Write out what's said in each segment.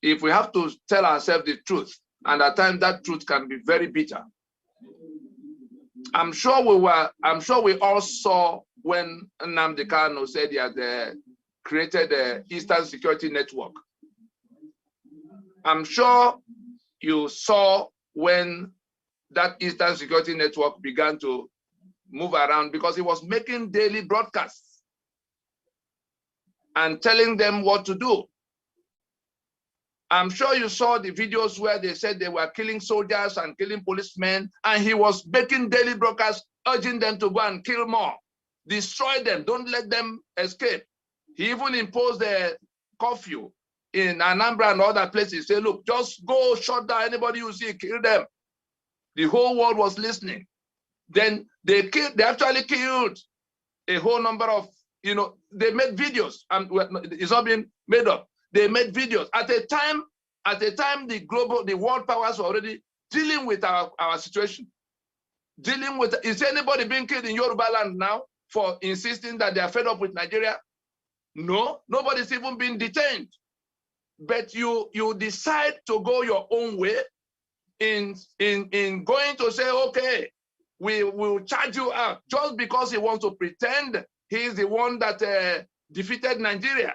if we have to tell ourselves the truth, and at times that truth can be very bitter. I'm sure we all saw when Nnamdi Kanu said he had created the Eastern Security Network. I'm sure you saw when that Eastern Security Network began to move around, because he was making daily broadcasts and telling them what to do. I'm sure you saw the videos where they said they were killing soldiers and killing policemen, and he was making daily broadcasts urging them to go and kill more, destroy them, don't let them escape. He even imposed a curfew in Anambra and other places. Say, look, just go shut down anybody you see, kill them. The whole world was listening. Then they actually killed a whole number of, they made videos, and it's not being made up. They made videos at a time the world powers were already dealing with our situation. Is anybody being killed in Yoruba land now for insisting that they are fed up with Nigeria? No, nobody's even been detained. But you decide to go your own way in going to say, okay, we will charge you out just because he wants to pretend he's the one that defeated Nigeria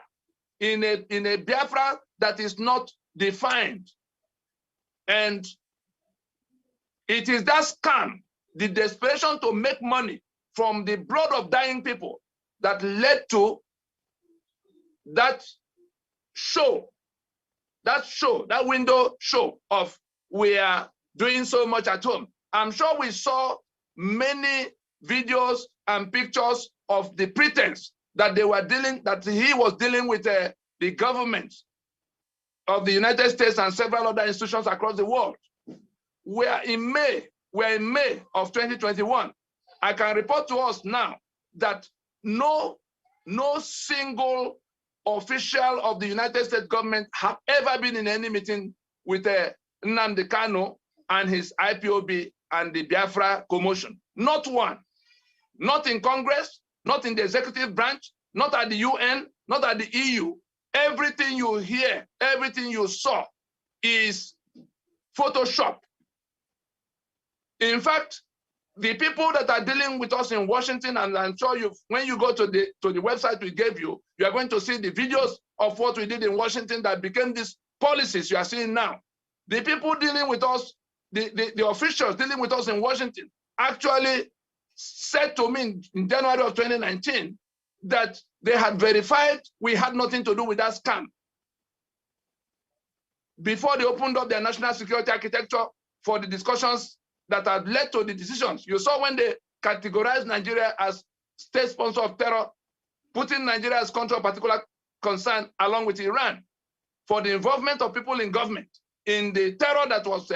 in a Biafra that is not defined. And it is that scam, the desperation to make money from the blood of dying people, that led to that window show of we are doing so much at home. I'm sure we saw many videos and pictures of the pretense that he was dealing with the government of the United States and several other institutions across the world. We're in May of 2021. I can report to us now that no single official of the United States government have ever been in any meeting with Nnamdi Kanu and his IPOB and the Biafra commotion. Not one. Not in Congress, not in the executive branch, not at the UN, not at the EU. Everything you hear, everything you saw is Photoshop. In fact, the people that are dealing with us in Washington, and I'm sure when you go to the website we gave you, you are going to see the videos of what we did in Washington that became these policies you are seeing now. The people dealing with us, the officials dealing with us in Washington actually said to me in January of 2019 that they had verified we had nothing to do with that scam before they opened up their national security architecture for the discussions that had led to the decisions. You saw when they categorized Nigeria as state sponsor of terror, putting Nigeria as country of particular concern along with Iran for the involvement of people in government in the terror that was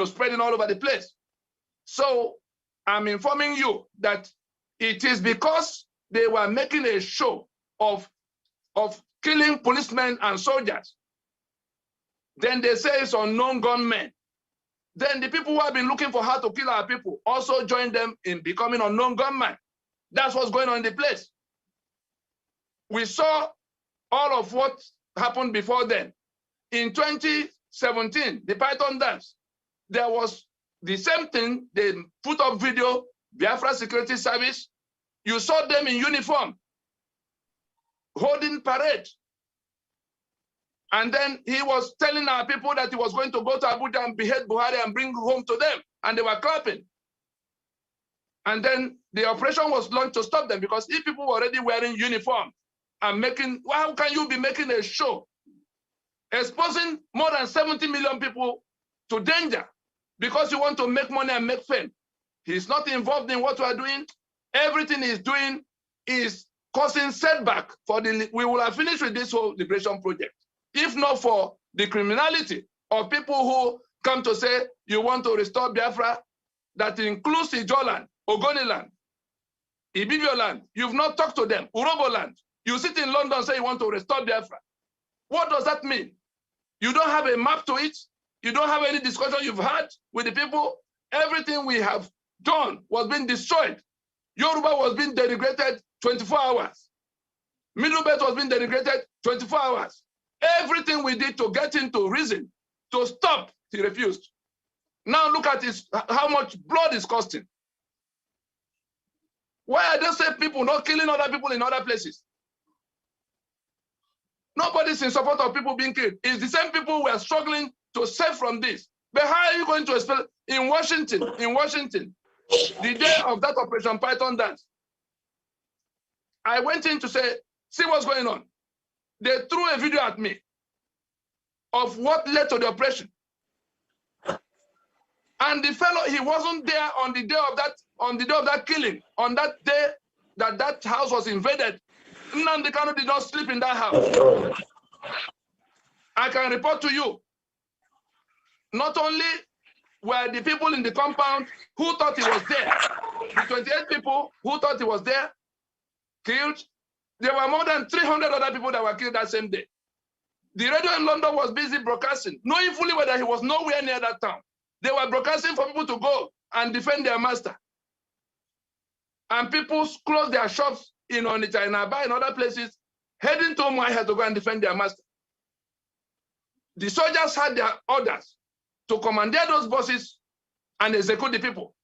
spreading all over the place. So I'm informing you that it is because they were making a show of killing policemen and soldiers. Then they say it's unknown gunmen. Then the people who have been looking for how to kill our people also join them in becoming unknown gunmen. That's what's going on in the place. We saw all of what happened before then. In 2017, the Python dance, there was the same thing. They put up video, Biafra Security Service. You saw them in uniform, holding parade. And then he was telling our people that he was going to go to Abuja and behead Buhari and bring home to them. And they were clapping. And then the operation was launched to stop them, because if people were already wearing uniform and how can you be making a show exposing more than 70 million people to danger because you want to make money and make fame? He's not involved in what we are doing. Everything he's doing is causing setback for we will have finished with this whole liberation project, if not for the criminality of people who come to say you want to restore Biafra, that includes Ijoland, Ogoniland, Ibibioland. You've not talked to them. Uroboland. You sit in London and say you want to restore Biafra. What does that mean? You don't have a map to it. You don't have any discussion you've had with the people. Everything we have done was being destroyed. Yoruba was being denigrated 24 hours. Middle Belt was being denigrated 24 hours. Everything we did to get him to reason, to stop, he refused. Now look at this, how much blood is costing. Why are they say people not killing other people in other places? Nobody's in support of people being killed. It's the same people who are struggling to save from this. But how are you going to explain in Washington, the day of that Operation Python dance? I went in to say, see what's going on. They threw a video at me of what led to the operation. And the fellow, he wasn't there on the day of that killing, on that day that house was invaded. Nnadi Kanu did not sleep in that house. I can report to you, not only were the people in the compound who thought he was there, the 28 people who thought he was there, killed, there were more than 300 other people that were killed that same day. The radio in London was busy broadcasting, knowing fully well that he was nowhere near that town. They were broadcasting for people to go and defend their master. And people closed their shops in Onitsha, in Aba, in other places, heading to Umuahia to go and defend their master. The soldiers had their orders to commandeer those buses and execute the people.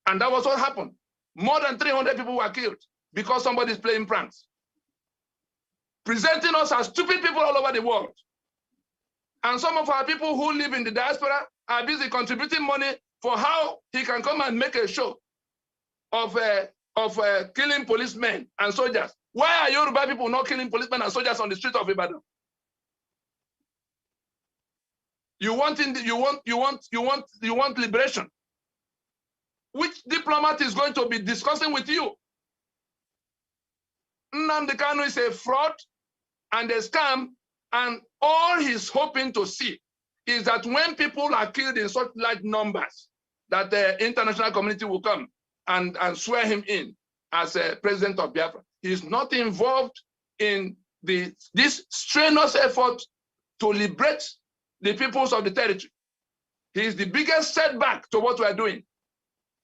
And that was what happened. More than 300 people were killed because somebody's playing pranks, presenting us as stupid people all over the world. And some of our people who live in the diaspora are busy contributing money for how he can come and make a show of killing policemen and soldiers. Why are Yoruba people not killing policemen and soldiers on the street of Ibadan? You want liberation. Which diplomat is going to be discussing with you? Nnadi Kanu is a fraud and a scam, and all he's hoping to see is that when people are killed in such large numbers, that the international community will come and swear him in as a president of Biafra. He's not involved in this strenuous effort to liberate the peoples of the territory. He is the biggest setback to what we are doing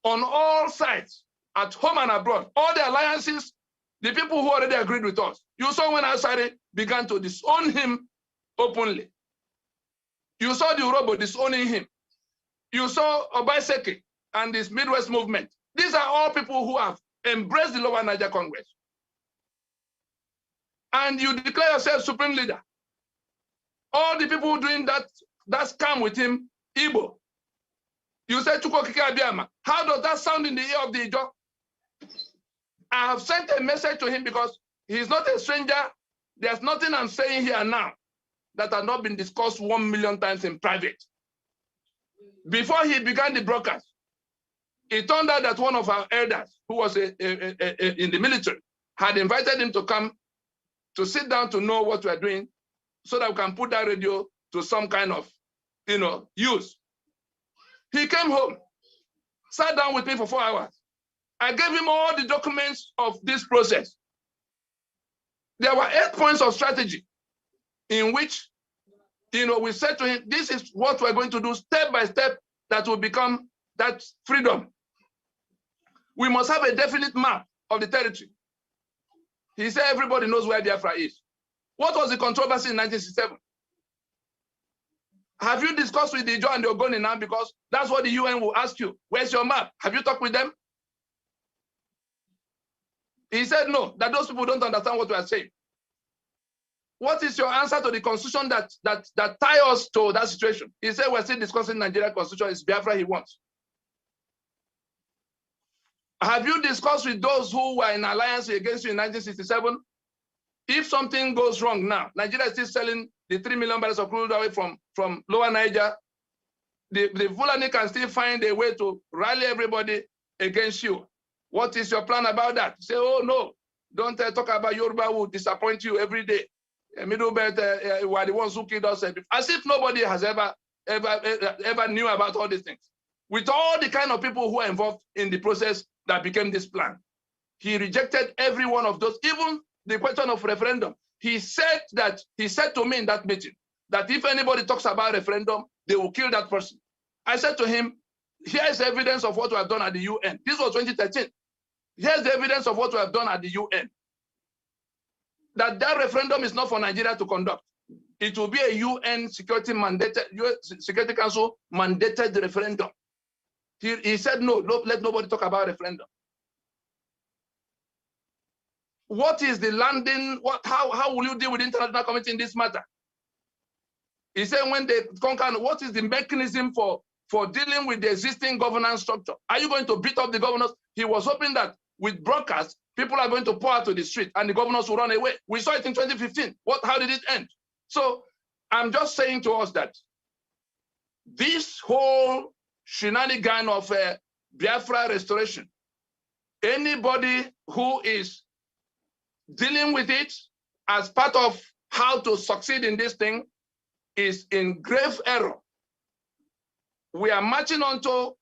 on all sides, at home and abroad. All the alliances, the people who already agreed with us. You saw when Asari began to disown him openly. You saw the Urobo disowning him. You saw Obaiseke and this Midwest movement. These are all people who have embraced the Lower Niger Congress. And you declare yourself supreme leader. All the people doing that scam with him, Igbo. You said Chukwu Okike Abiama. How does that sound in the ear of the Ijo? I have sent a message to him because he's not a stranger. There's nothing I'm saying here now that has not been discussed 1 million times in private. Before he began the broadcast, it turned out that one of our elders, who was in the military, had invited him to come to sit down to know what we are doing so that we can put that radio to some kind of, use. He came home, sat down with me for 4 hours. I gave him all the documents of this process. There were 8 points of strategy in which, we said to him, this is what we're going to do step by step that will become that freedom. We must have a definite map of the territory. He said everybody knows where Biafra is. What was the controversy in 1967? Have you discussed with the Ijo and the Ogoni now? Because that's what the UN will ask you. Where's your map? Have you talked with them? He said no, that those people don't understand what we are saying. What is your answer to the constitution that tie us to that situation? He said we're still discussing Nigerian constitution. It's Biafra he wants. Have you discussed with those who were in alliance against you in 1967? If something goes wrong now, Nigeria is still selling the 3 million barrels of crude oil from Lower Niger. The Fulani can still find a way to rally everybody against you. What is your plan about that? Say, oh no, don't talk about Yoruba who disappoint you every day. Middle belt were the ones who killed us. As if nobody has ever knew about all these things. With all the kind of people who are involved in the process that became this plan. He rejected every one of those, even the question of referendum. He said to me in that meeting that if anybody talks about referendum, they will kill that person. I said to him, here's evidence of what we have done at the UN. This was 2013. Here's the evidence of what we have done at the UN. That referendum is not for Nigeria to conduct. it will be a UN Security Council mandated referendum. He said, no, let nobody talk about referendum. What is the landing? How will you deal with the international community in this matter? He said, when they conquer, what is the mechanism for dealing with the existing governance structure? Are you going to beat up the governors? He was hoping that with broadcasts, people are going to pour out to the street and the governors will run away. We saw it in 2015. How did it end? So I'm just saying to us that this whole shenanigan of Biafra restoration, anybody who is dealing with it as part of how to succeed in this thing is in grave error. We are marching onto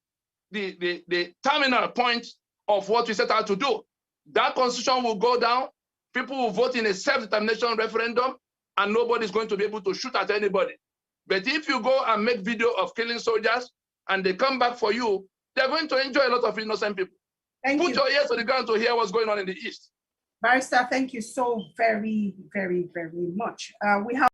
the terminal point of what we set out to do. That constitution will go down, people will vote in a self-determination referendum, and nobody's going to be able to shoot at anybody. But if you go and make video of killing soldiers and they come back for you, they're going to enjoy a lot of innocent people. Put your ears to the ground to hear what's going on in the East. Barrister, thank you so very, very, very much. We have